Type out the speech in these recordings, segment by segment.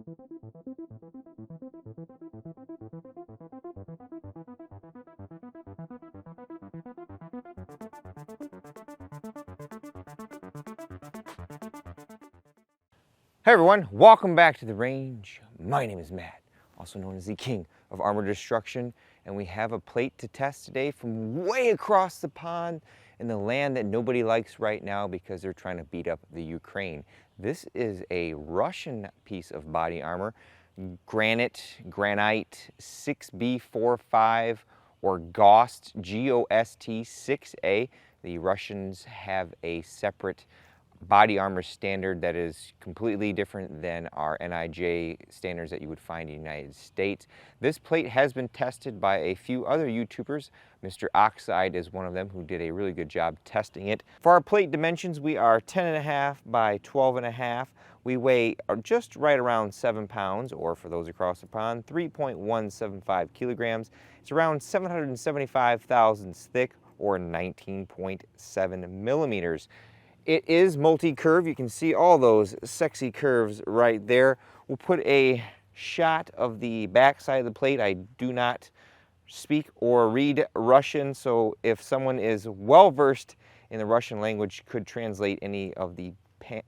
Hey everyone, welcome back to the range. My name is Matt, also known as the King of Armor Destruction, and we have a plate to test today from way across the pond in the land that nobody likes right now because they're trying to beat up the Ukraine. This is a Russian piece of body armor, Granit 6B45 or GOST, G-O-S-T 6A. The Russians have a separate body armor standard that is completely different than our NIJ standards that you would find in the United States. This plate has been tested by a few other YouTubers. Mr. Oxide is one of them who did a really good job testing it. For our plate dimensions, we are 10.5 by 12.5. We weigh just right around 7 pounds, or for those across the pond, 3.175 kilograms. It's around 775 thousandths thick, or 19.7 millimeters. It is multi-curve. You can see all those sexy curves right there. We'll put a shot of the back side of the plate. I do not speak or read Russian, so if someone is well versed in the Russian language, could translate any of the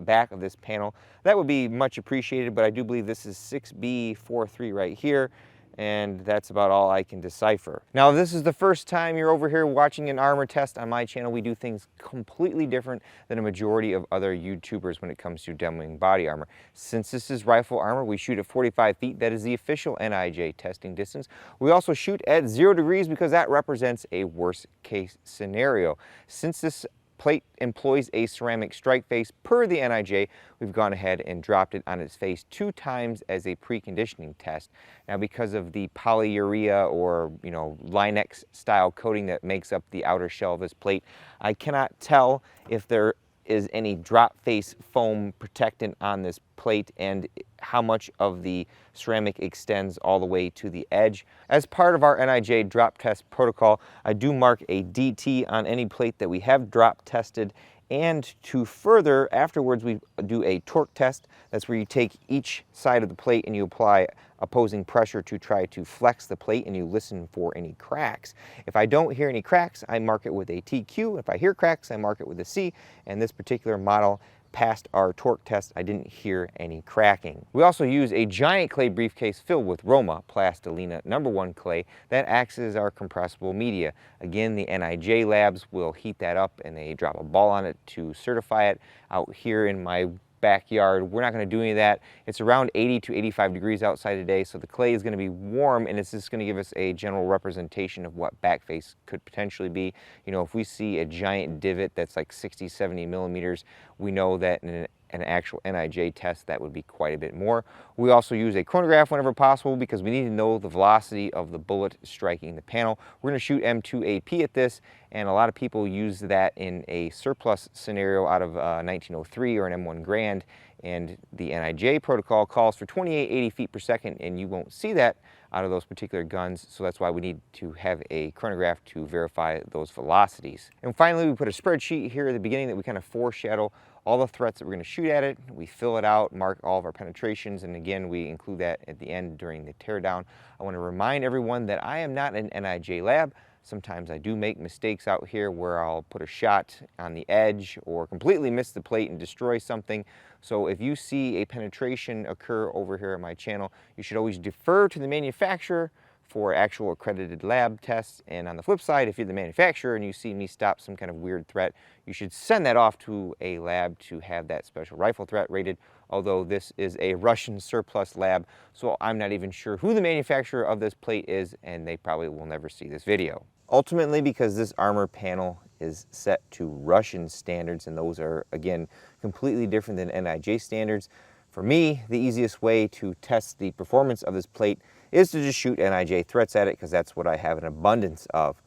back of this panel, that would be much appreciated. But I do believe this is 6B43 right here, and that's about all I can decipher. Now, if this is the first time you're over here watching an armor test on my channel, we do things completely different than a majority of other YouTubers when it comes to demoing body armor. Since this is rifle armor, we shoot at 45 feet. That is the official NIJ testing distance. We also shoot at 0 degrees because that represents a worst case scenario. Since this plate employs a ceramic strike face per the NIJ, we've gone ahead and dropped it on its face 2 times as a preconditioning test. Now, because of the polyurea or Linex style coating that makes up the outer shell of this plate, I cannot tell if there is any drop face foam protectant on this plate and how much of the ceramic extends all the way to the edge. As part of our NIJ drop test protocol, I do mark a DT on any plate that we have drop tested, and to further, afterwards we do a torque test. That's where you take each side of the plate and you apply opposing pressure to try to flex the plate, and you listen for any cracks. If I don't hear any cracks, I mark it with a TQ. If I hear cracks, I mark it with a C, and this particular model passed our torque test. I didn't hear any cracking. We also use a giant clay briefcase filled with Roma Plastilina #1 clay that acts as our compressible media. Again, the NIJ labs will heat that up and they drop a ball on it to certify it. Out here in my backyard, we're not going to do any of that. It's around 80 to 85 degrees outside today, so the clay is going to be warm, and it's just going to give us a general representation of what back face could potentially be. If we see a giant divot that's like 60-70 millimeters, we know that in an actual NIJ test that would be quite a bit more. We also use a chronograph whenever possible because we need to know the velocity of the bullet striking the panel. We're going to shoot M2AP at this, and a lot of people use that in a surplus scenario out of 1903 or an M1 Grand, and the NIJ protocol calls for 2880 feet per second, and you won't see that out of those particular guns, so that's why we need to have a chronograph to verify those velocities. And finally, we put a spreadsheet here at the beginning that we kind of foreshadow all the threats that we're going to shoot at it. We fill it out, mark all of our penetrations, and again, we include that at the end during the teardown. I want to remind everyone that I am not an NIJ lab. Sometimes I do make mistakes out here where I'll put a shot on the edge or completely miss the plate and destroy something. So if you see a penetration occur over here at my channel, you should always defer to the manufacturer for actual accredited lab tests. And on the flip side, if you're the manufacturer and you see me stop some kind of weird threat, you should send that off to a lab to have that special rifle threat rated. Although this is a Russian surplus lab, so I'm not even sure who the manufacturer of this plate is, and they probably will never see this video. Ultimately, because this armor panel is set to Russian standards, and those are, again, completely different than NIJ standards, for me, the easiest way to test the performance of this plate is to just shoot NIJ threats at it, because that's what I have an abundance of.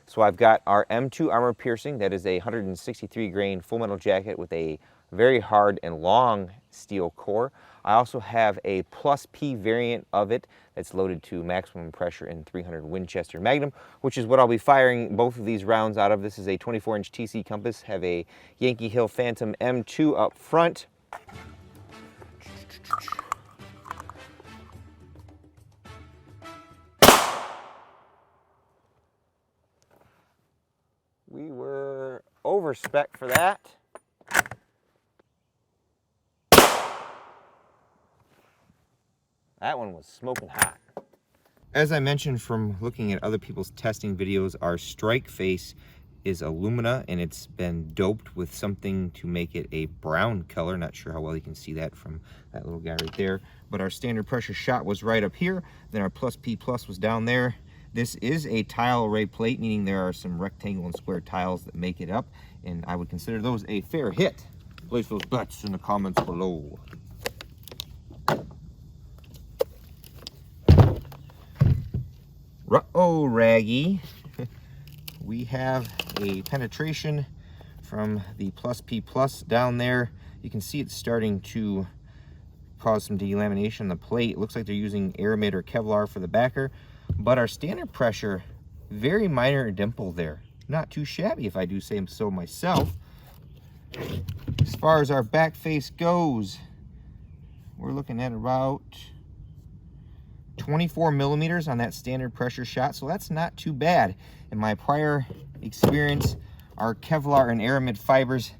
So I've got our M2 armor piercing. That is a 163 grain full metal jacket with a very hard and long steel core. I also have a plus P variant of it that's loaded to maximum pressure in 300 Winchester Magnum, which is what I'll be firing both of these rounds out of. This is a 24-inch TC compass, have a Yankee Hill Phantom M2 up front. over spec for that. That one was smoking hot. As I mentioned from looking at other people's testing videos, our strike face is alumina and it's been doped with something to make it a brown color. Not sure how well you can see that from that little guy right there. But our standard pressure shot was right up here. Then our plus P plus was down there. This is a tile array plate, meaning there are some rectangle and square tiles that make it up. And I would consider those a fair hit. Place those bets in the comments below. Uh-oh, Raggy. We have a penetration from the plus P plus down there. You can see it's starting to cause some delamination on the plate. It looks like they're using aramid or Kevlar for the backer, but our standard pressure, very minor dimple there. Not too shabby if I do say so myself. As far as our back face goes, we're looking at about 24 millimeters on that standard pressure shot, so that's not too bad. In my prior experience, our Kevlar and aramid fibers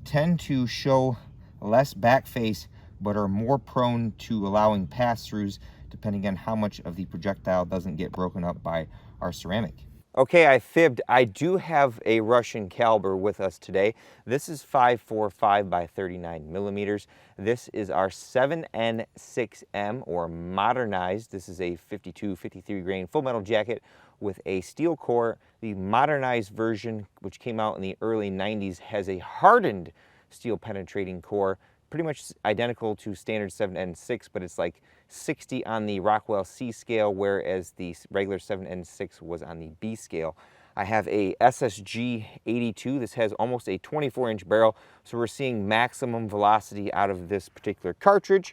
tend to show less back face, but are more prone to allowing pass-throughs depending on how much of the projectile doesn't get broken up by our ceramic. Okay, I fibbed. I do have a Russian caliber with us today. This is 545 by 39 millimeters. This is our 7N6M, or modernized. This is a 52-53 grain full metal jacket with a steel core. The modernized version, which came out in the early 90s, has a hardened steel penetrating core, pretty much identical to standard 7N6, but it's like 60 on the Rockwell C scale, whereas the regular 7N6 was on the B scale. I have a SSG 82. This has almost a 24-inch barrel, so we're seeing maximum velocity out of this particular cartridge.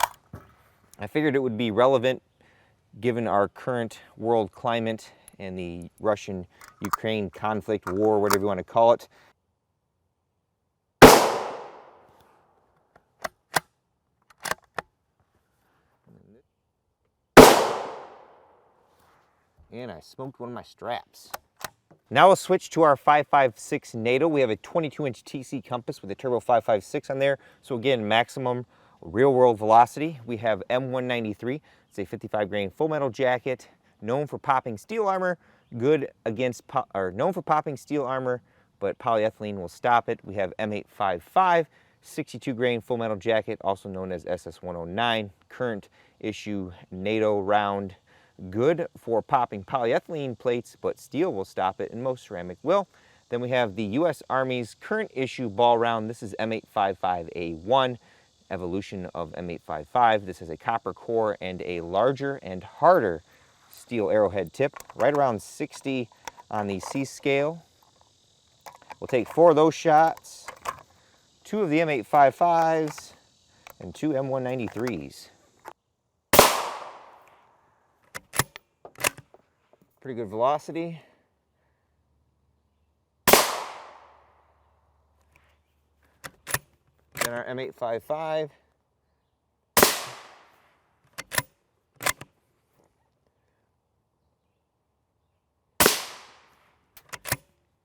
I figured it would be relevant given our current world climate and the Russian-Ukraine conflict, war, whatever you want to call it. And I smoked one of my straps. Now we'll switch to our 5.56 NATO. We have a 22-inch TC compass with a turbo 5.56 on there. So again, maximum real-world velocity. We have M193. It's a 55 grain full metal jacket, known for popping steel armor, good against, known for popping steel armor, but polyethylene will stop it. We have M855, 62 grain full metal jacket, also known as SS109, current issue NATO round. Good for popping polyethylene plates, but steel will stop it, and most ceramic will. Then we have the U.S. Army's current issue ball round. This is M855A1, evolution of M855. This has a copper core and a larger and harder steel arrowhead tip, right around 60 on the C scale. We'll take 4 of those shots, 2 of the M855s, and 2 M193s. Pretty good velocity. Then our M855.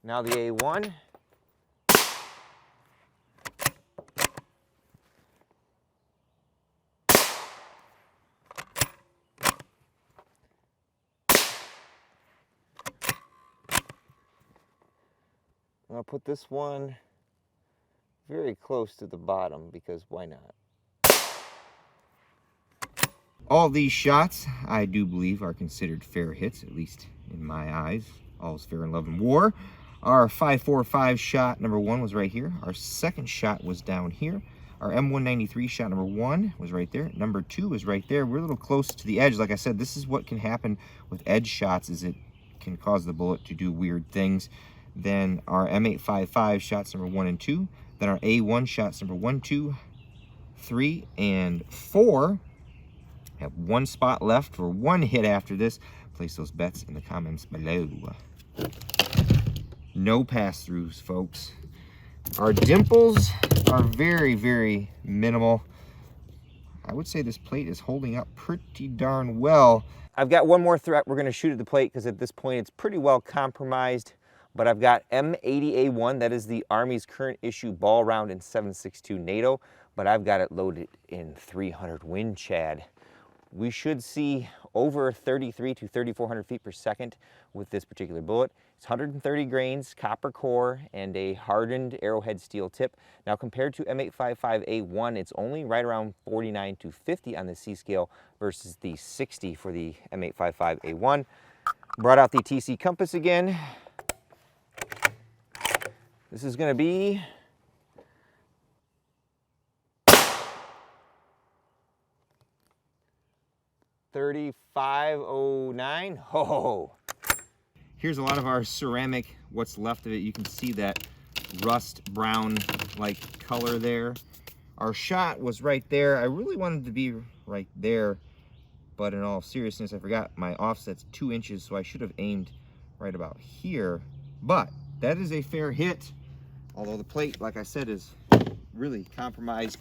Now the A1. I'll put this one very close to the bottom because why not? All these shots, I do believe, are considered fair hits, at least in my eyes. All's fair in love and war. Our 5.45 shot number 1 was right here. Our second shot was down here. Our M193 shot number 1 was right there. Number 2 is right there. We're a little close to the edge. Like I said, this is what can happen with edge shots, is it can cause the bullet to do weird things. Then our M855 shots number 1 and 2. Then our A1 shots number 1, 2, 3, and 4. Have 1 spot left for 1 hit after this. Place those bets in the comments below. No pass-throughs, folks. Our dimples are very, very minimal. I would say this plate is holding up pretty darn well. I've got one more threat we're going to shoot at the plate because at this point it's pretty well compromised. But I've got M80A1, that is the Army's current issue ball round in 7.62 NATO, but I've got it loaded in 300 Wind Chad. We should see over 33 to 3,400 feet per second with this particular bullet. It's 130 grains, copper core, and a hardened arrowhead steel tip. Now compared to M855A1, it's only right around 49 to 50 on the C scale versus the 60 for the M855A1. Brought out the TC compass again. This is going to be 3509. Oh, here's a lot of our ceramic, what's left of it. You can see that rust brown like color there. Our shot was right there. I really wanted to be right there, but in all seriousness, I forgot my offset's 2 inches, so I should have aimed right about here. But that is a fair hit, although the plate, like I said, is really compromised.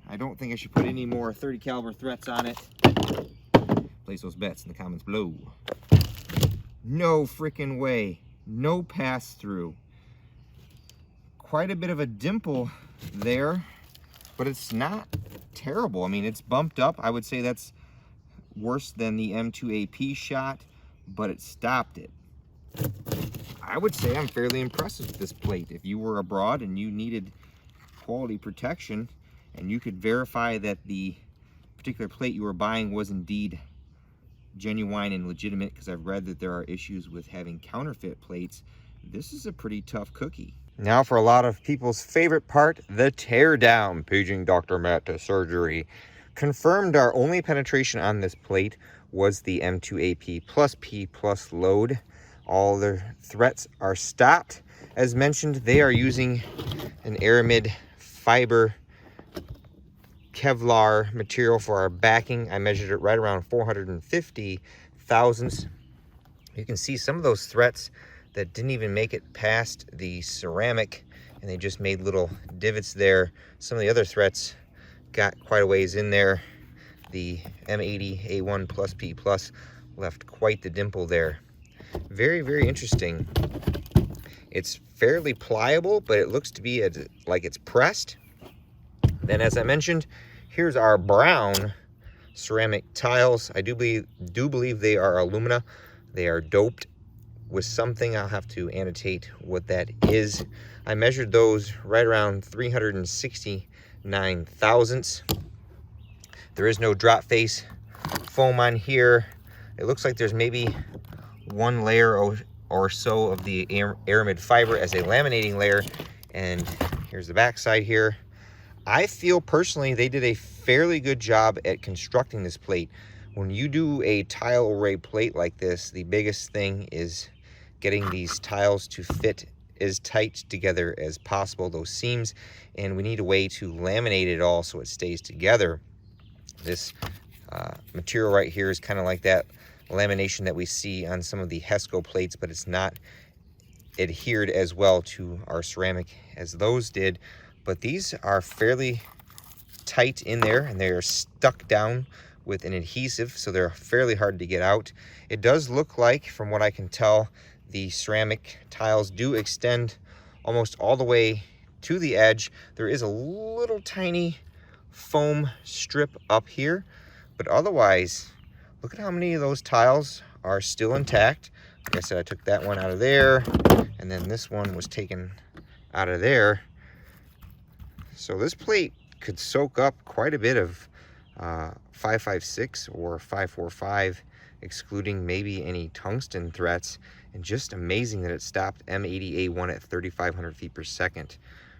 I don't think I should put any more 30 caliber threats on it. Place those bets in the comments below. No freaking way. No pass through. Quite a bit of a dimple there, but it's not terrible. I mean, it's bumped up. I would say that's worse than the M2AP shot, but it stopped it. I would say I'm fairly impressed with this plate. If you were abroad and you needed quality protection and you could verify that the particular plate you were buying was indeed genuine and legitimate, because I've read that there are issues with having counterfeit plates, this is a pretty tough cookie. Now for a lot of people's favorite part, the tear down. Paging Dr. Matt to surgery. Confirmed our only penetration on this plate was the M2AP plus P plus load. All their threats are stopped. As mentioned, they are using an aramid fiber Kevlar material for our backing. I measured it right around 450 thousandths. You can see some of those threats that didn't even make it past the ceramic, and they just made little divots there. Some of the other threats got quite a ways in there. The M80A1 plus P plus left quite the dimple there. Very, very interesting. It's fairly pliable, but it looks to be like it's pressed. Then, as I mentioned, here's our brown ceramic tiles. I do believe they are alumina. They are doped with something. I'll have to annotate what that is. I measured those right around 369 thousandths. There is no drop face foam on here. It looks like there's maybe one layer or so of the aramid fiber as a laminating layer. And here's the back side here. I feel personally they did a fairly good job at constructing this plate. When you do a tile array plate like this, the biggest thing is getting these tiles to fit as tight together as possible, those seams, and we need a way to laminate it all so it stays together. This material right here is kind of like that lamination that we see on some of the HESCO plates, but it's not adhered as well to our ceramic as those did. But these are fairly tight in there, and they're stuck down with an adhesive, so they're fairly hard to get out. It does look like, from what I can tell, the ceramic tiles do extend almost all the way to the edge. There is a little tiny foam strip up here, but otherwise, look at how many of those tiles are still intact. Like I said, I took that one out of there, and then this one was taken out of there. So this plate could soak up quite a bit of 5.56 or 5.45, excluding maybe any tungsten threats, and just amazing that it stopped M80A1 at 3,500 feet per second.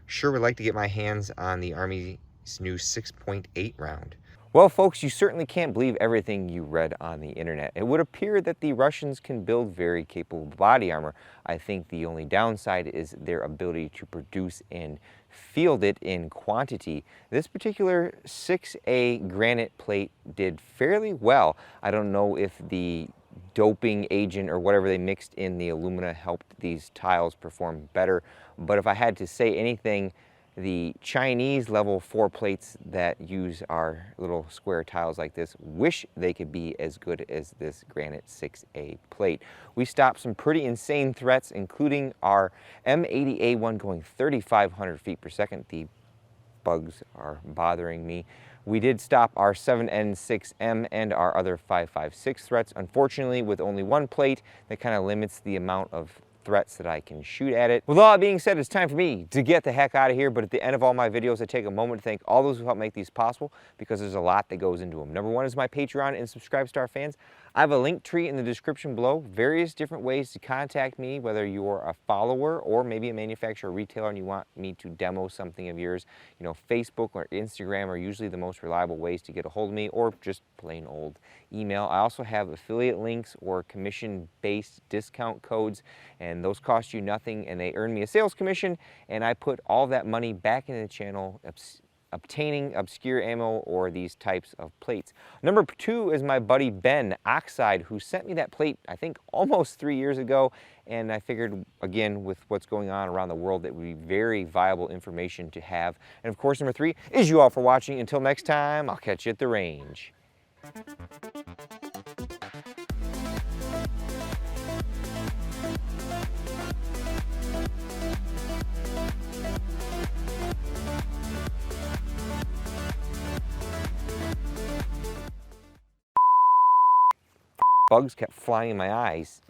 Sure would like to get my hands on the Army's new 6.8 round. Well, folks, you certainly can't believe everything you read on the internet. It would appear that the Russians can build very capable body armor. I think the only downside is their ability to produce and field it in quantity. This particular 6A granite plate did fairly well. I don't know if the doping agent or whatever they mixed in the alumina helped these tiles perform better, but if I had to say anything, The Chinese level 4 plates that use our little square tiles like this wish they could be as good as this Granit 6A plate. We stopped some pretty insane threats, including our M80A1 going 3,500 feet per second. The bugs are bothering me. We did stop our 7N6M and our other 5.56 threats. Unfortunately, with only one plate, that kind of limits the amount of threats that I can shoot at it. With all that being said, it's time for me to get the heck out of here, but at the end of all my videos, I take a moment to thank all those who help make these possible, because there's a lot that goes into them. Number one is my Patreon and Subscribe Star fans. I have a link tree in the description below, various different ways to contact me, whether you're a follower or maybe a manufacturer or retailer and you want me to demo something of yours. You know, Facebook or Instagram are usually the most reliable ways to get a hold of me, or just plain old email. I also have affiliate links or commission-based discount codes, and those cost you nothing and they earn me a sales commission, and I put all that money back into the channel, obtaining obscure ammo or these types of plates. Number two is my buddy Ben Oxide, who sent me that plate, I think almost 3 years ago, and I figured, again, with what's going on around the world, that would be very viable information to have. And of course, number three is you all for watching. Until next time, I'll catch you at the range. Bugs kept flying in my eyes.